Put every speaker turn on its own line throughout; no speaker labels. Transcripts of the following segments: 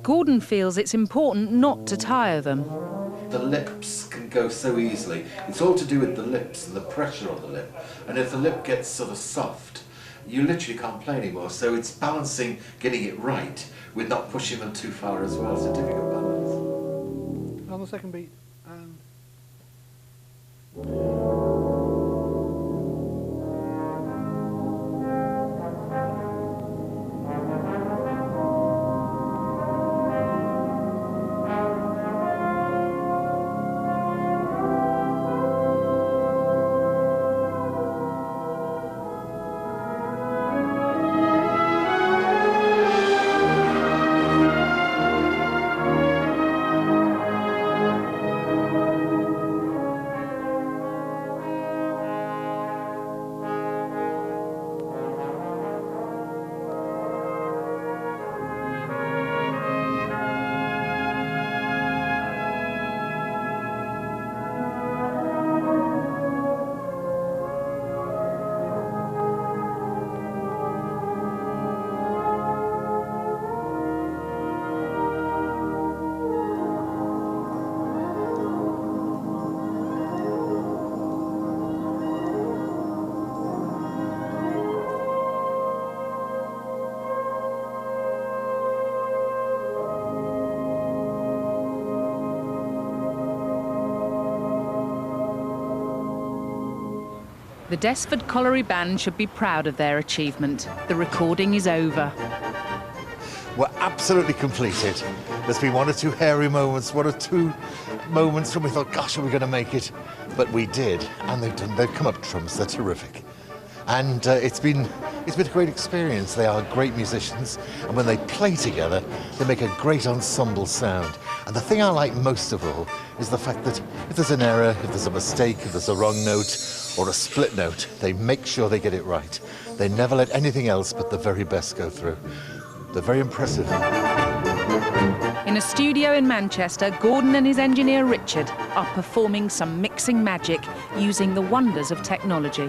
Gordon feels it's important not to tire them.
The lips can go so easily. It's all to do with the lips and the pressure on the lip. And if the lip gets sort of soft, you literally can't play anymore. So it's balancing, getting it right, with not pushing them too far as well. It's a difficult balance.
On the second beat.
The Desford Colliery Band should be proud of their achievement. The recording is over.
We're absolutely completed. There's been one or two hairy moments, one or two moments when we thought, gosh, are we going to make it? But we did, and they've come up trumps. They're terrific. And it's been a great experience. They are great musicians, and when they play together, they make a great ensemble sound. And the thing I like most of all is the fact that if there's an error, if there's a mistake, if there's a wrong note or a split note, they make sure they get it right. They never let anything else but the very best go through. They're very impressive.
In a studio in Manchester, Gordon and his engineer Richard are performing some mixing magic using the wonders of technology.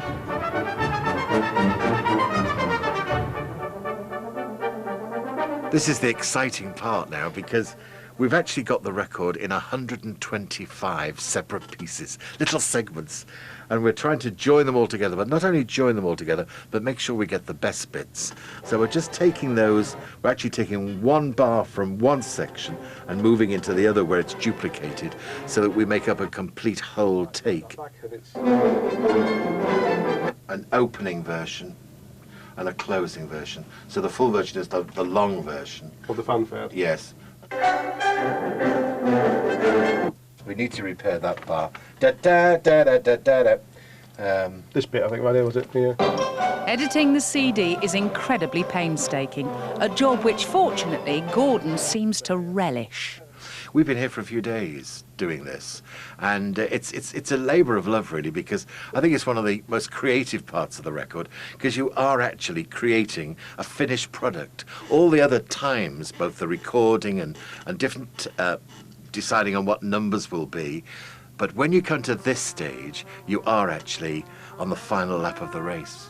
This is the exciting part now, because we've actually got the record in 125 separate pieces, little segments, and we're trying to join them all together, but not only join them all together, but make sure we get the best bits. So we're just taking those, we're actually taking one bar from one section and moving into the other where it's duplicated, so that we make up a complete whole take. An opening version and a closing version. So the full version is the long version.
Or the fanfare?
Yes. We need to repair that bar. Da da da da da da da.
This bit, I think, right here, was it? Yeah.
Editing the CD is incredibly painstaking, a job which, fortunately, Gordon seems to relish.
We've been here for a few days doing this, and it's a labour of love, really, because I think it's one of the most creative parts of the record, because you are actually creating a finished product. All the other times, both the recording and different deciding on what numbers will be, but when you come to this stage, you are actually on the final lap of the race.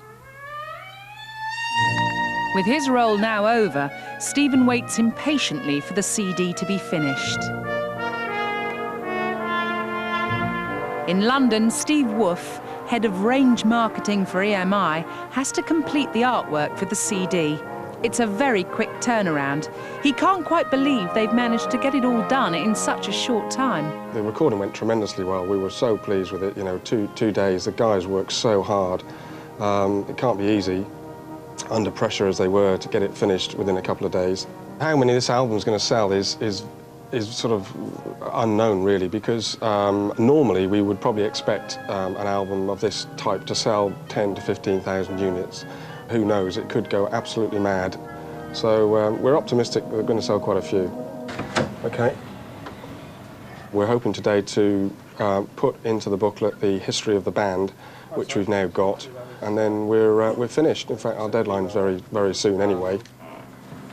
With his role now over, Stephen waits impatiently for the CD to be finished. In London, Steve Wolf, head of range marketing for EMI, has to complete the artwork for the CD. It's a very quick turnaround. He can't quite believe they've managed to get it all done in such a short time.
The recording went tremendously well. We were so pleased with it. You know, two days, the guys worked so hard. It can't be easy, under pressure as they were, to get it finished within a couple of days. How many this album's going to sell is sort of unknown, really, because normally we would probably expect an album of this type to sell 10 to 15,000 units. Who knows, it could go absolutely mad. So we're optimistic that we're going to sell quite a few. Okay. We're hoping today to put into the booklet the history of the band, which we've now got, and then we're finished. In fact, our deadline's very, very soon anyway.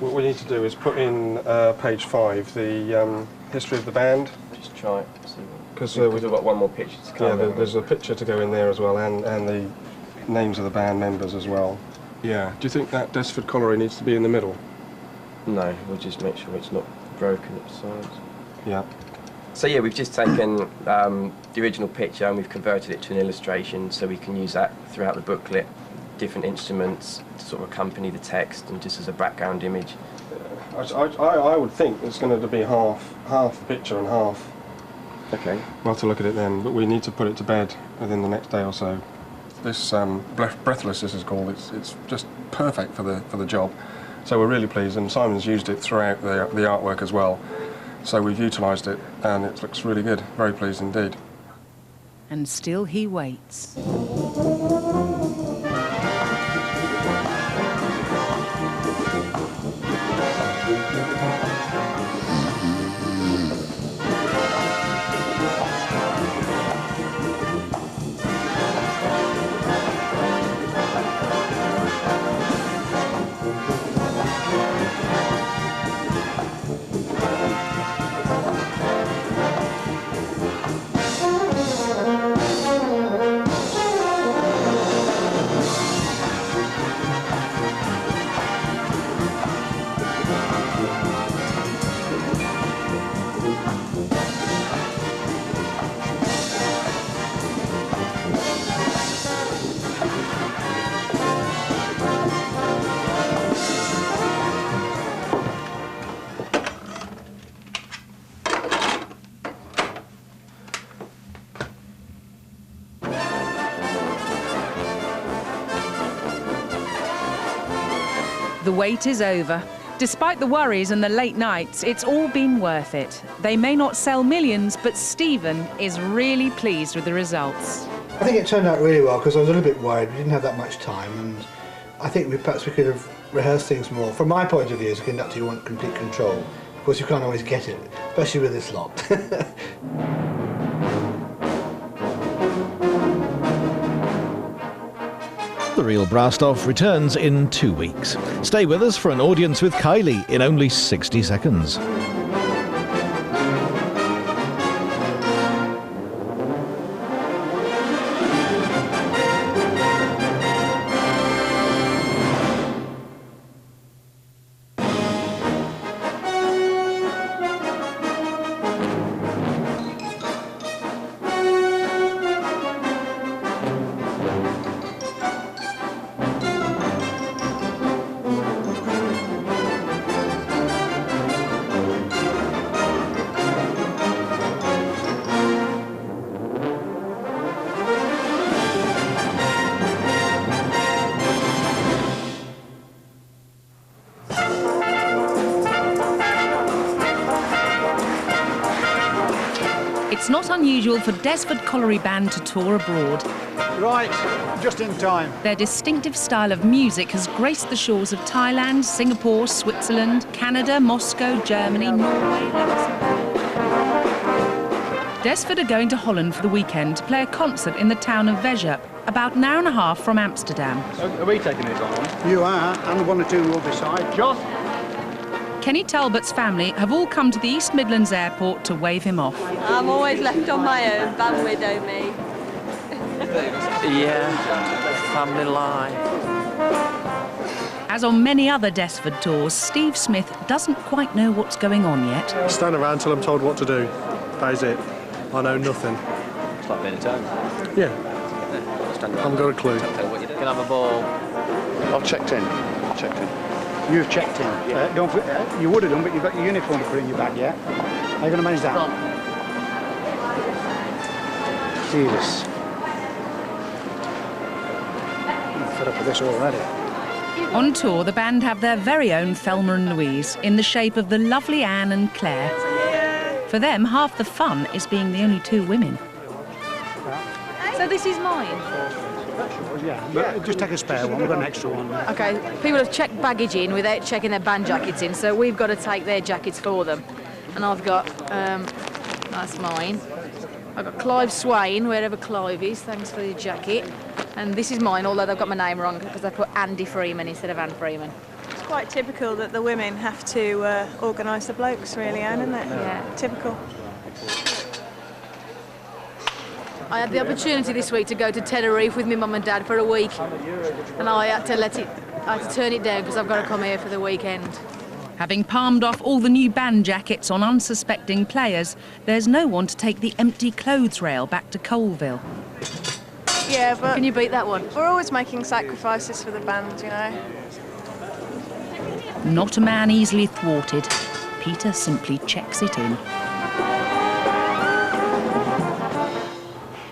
What we need to do is put in page 5, the history of the band.
Just try it,
because
we've got one more picture to come.
Yeah, there's a picture to go in there as well, and the names of the band members as well. Yeah. Do you think that Desford Colliery needs to be in the middle?
No, we'll just make sure it's not broken at sides.
Yeah.
So yeah, we've just taken the original picture and we've converted it to an illustration, so we can use that throughout the booklet. Different instruments to sort of accompany the text and just as a background image.
I would think it's going to be half the picture and half.
Okay.
We'll have to look at it then, but we need to put it to bed within the next day or so. This Breathless, this is called, it's just perfect for the job. So we're really pleased, and Simon's used it throughout the artwork as well. So we've utilised it, and it looks really good. Very pleased indeed.
And still he waits. The wait is over. Despite the worries and the late nights, it's all been worth it. They may not sell millions, but Stephen is really pleased with the results.
I think it turned out really well because I was a little bit worried. We didn't have that much time, and I think perhaps we could have rehearsed things more. From my point of view as a conductor, you want complete control. Of course, you can't always get it, especially with this lot.
The Real Brastoff returns in 2 weeks. Stay with us for an audience with Kylie in only 60 seconds.
It's not unusual for Desford Colliery Band to tour abroad.
Right, just in time.
Their distinctive style of music has graced the shores of Thailand, Singapore, Switzerland, Canada, Moscow, Germany, Norway, Luxembourg. Desford are going to Holland for the weekend to play a concert in the town of Weesp, about an hour and a half from Amsterdam.
Are we taking these on? You are, and one or two will decide. John?
Kenny Talbot's family have all come to the East Midlands Airport to wave him off.
I'm always left on my own, bad widow me.
Yeah, family life.
As on many other Desford tours, Steve Smith doesn't quite know what's going on yet.
Stand around till I'm told what to do. That is it. I know nothing.
It's like being at home.
Yeah. I haven't got a clue.
Can I have a ball?
I've checked in. You've checked in. You would have done, but you've got your uniform to put in your bag, yeah? How are you going to manage that? Jesus. I'm fed up with this already.
On tour, the band have their very own Thelma and Louise in the shape of the lovely Anne and Claire. For them, half the fun is being the only two women.
So this is mine?
Yeah, but just take a spare one. We've got an extra one.
Okay, people have checked baggage in without checking their band jackets in, so we've got to take their jackets for them. And I've got, that's mine. I've got Clive Swain, wherever Clive is, thanks for the jacket. And this is mine, although they've got my name wrong because they put Andy Freeman instead of Anne Freeman.
It's quite typical that the women have to organise the blokes, really, Anne, isn't it?
Yeah.
Typical.
I had the opportunity this week to go to Tenerife with my mum and dad for a week, and I had to turn it down because I've got to come here for the weekend.
Having palmed off all the new band jackets on unsuspecting players, there's no one to take the empty clothes rail back to Colville.
Yeah, but
Can you beat that one?
we're always making sacrifices for the band, you know.
Not a man easily thwarted. Peter simply checks it in.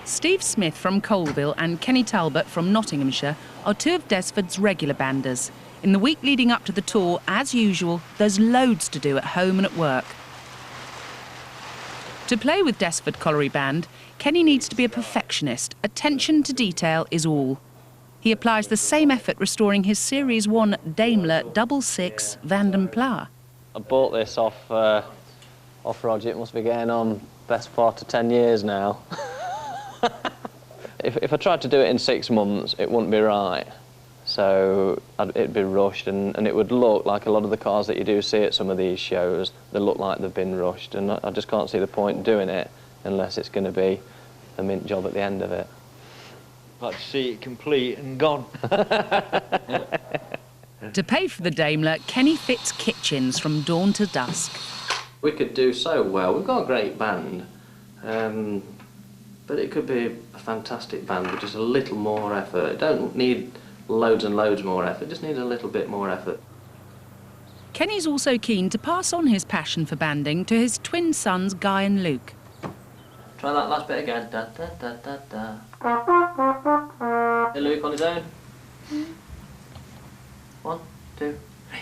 Steve Smith from Colville and Kenny Talbot from Nottinghamshire are two of Desford's regular banders. In the week leading up to the tour, as usual, there's loads to do at home and at work. To play with Desford Colliery Band, Kenny needs to be a perfectionist. Attention to detail is all. He applies the same effort restoring his Series 1 Daimler 66 Vanden Plas.
I bought this off Roger. It must be getting on best part of 10 years now. If I tried to do it in 6 months, it wouldn't be right. So it'd be rushed, and it would look like a lot of the cars that you do see at some of these shows. They look like they've been rushed, and I just can't see the point in doing it unless it's going to be a mint job at the end of it.
I'd like to see it complete and gone.
To pay for the Daimler, Kenny fits kitchens from dawn to dusk.
We could do so well. We've got a great band, but it could be a fantastic band with just a little more effort. It don't need loads and loads more effort, it just needs a little bit more effort.
Kenny's also keen to pass on his passion for banding to his twin sons, Guy and Luke.
Try that last bit again. Da, da, da, da, da. Hey, Luke on his own. 1, 2, 3,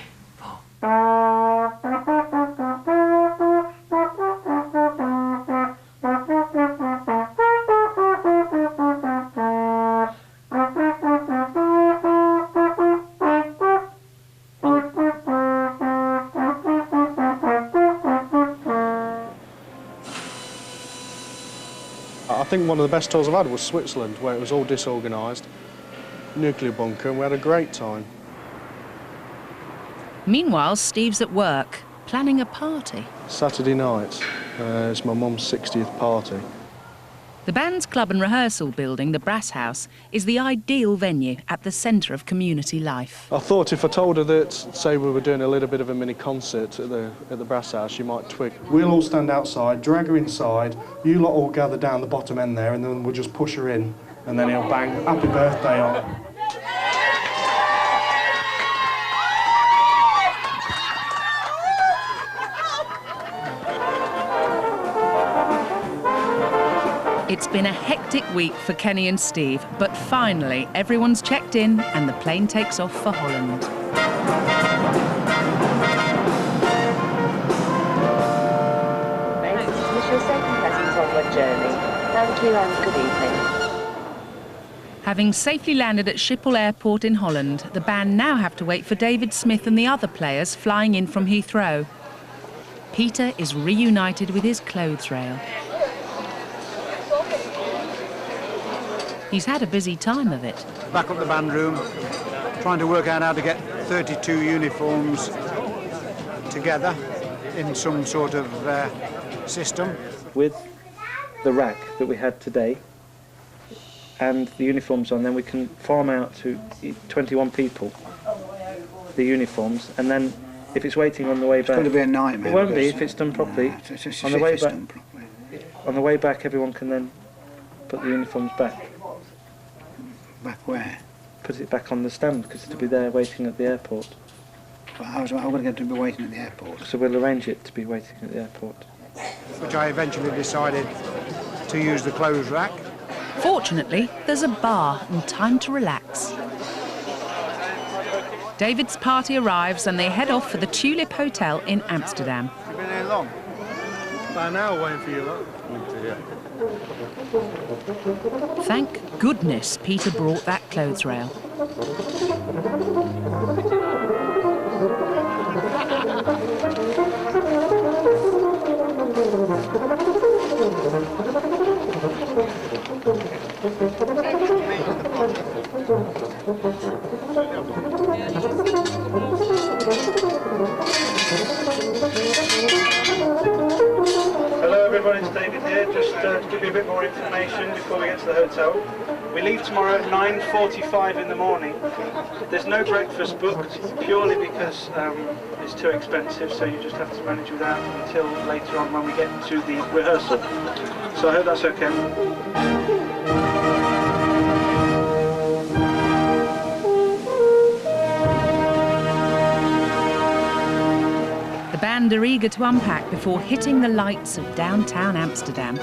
I think one of the best tours I've had was Switzerland, where it was all disorganised, nuclear bunker, and we had a great time.
Meanwhile, Steve's at work, planning a party.
Saturday night, it's my mum's 60th party.
The band's club and rehearsal building, the Brass House, is the ideal venue at the centre of community life.
I thought if I told her that, say we were doing a little bit of a mini concert at the Brass House, she might twig. We'll all stand outside, drag her inside, you lot all gather down the bottom end there, and then we'll just push her in, and then he'll bang "Happy Birthday" on.
It's been a hectic week for Kenny and Steve, but finally everyone's checked in and the plane takes off for Holland.
Thanks. Wish you a safe and pleasant onward journey. Thank you and good evening.
Having safely landed at Schiphol Airport in Holland, the band now have to wait for David Smith and the other players flying in from Heathrow. Peter is reunited with his clothes rail. He's had a busy time of it.
Back up the band room, trying to work out how to get 32 uniforms together in some sort of system.
With the rack that we had today and the uniforms on, then we can farm out to 21 people the uniforms, and then if it's waiting on the way back...
It's going to be a nightmare.
It won't be if it's done properly.
No, it's
on the way back, on the way back, everyone can then put the uniforms back.
Back where?
Put it back on the stand, because it'll be there waiting at the airport.
Well, how's it going to get to be waiting at the airport?
So we'll arrange it to be waiting at the airport.
Which I eventually decided to use the clothes rack.
Fortunately, there's a bar and time to relax. David's party arrives and they head off for the Tulip Hotel in Amsterdam.
You've been here long?
About an hour waiting for you lot.
Thank goodness Peter brought that clothes rail.
Hello everyone, it's David here, just to give you a bit more information before we get to the hotel. We leave tomorrow at 9:45 in the morning. There's no breakfast booked, purely because it's too expensive, so you just have to manage without until later on when we get to the rehearsal. So I hope that's okay.
The band are eager to unpack before hitting the lights of downtown Amsterdam.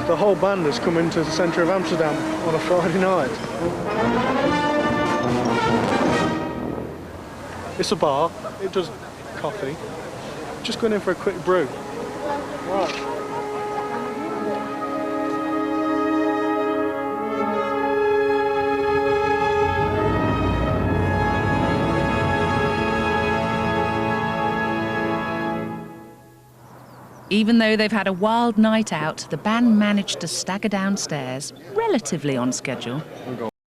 The whole band has come into the centre of Amsterdam on a Friday night. It's a bar, it does coffee. Just going in for a quick brew. Right.
Even though they've had a wild night out, the band managed to stagger downstairs, relatively on schedule.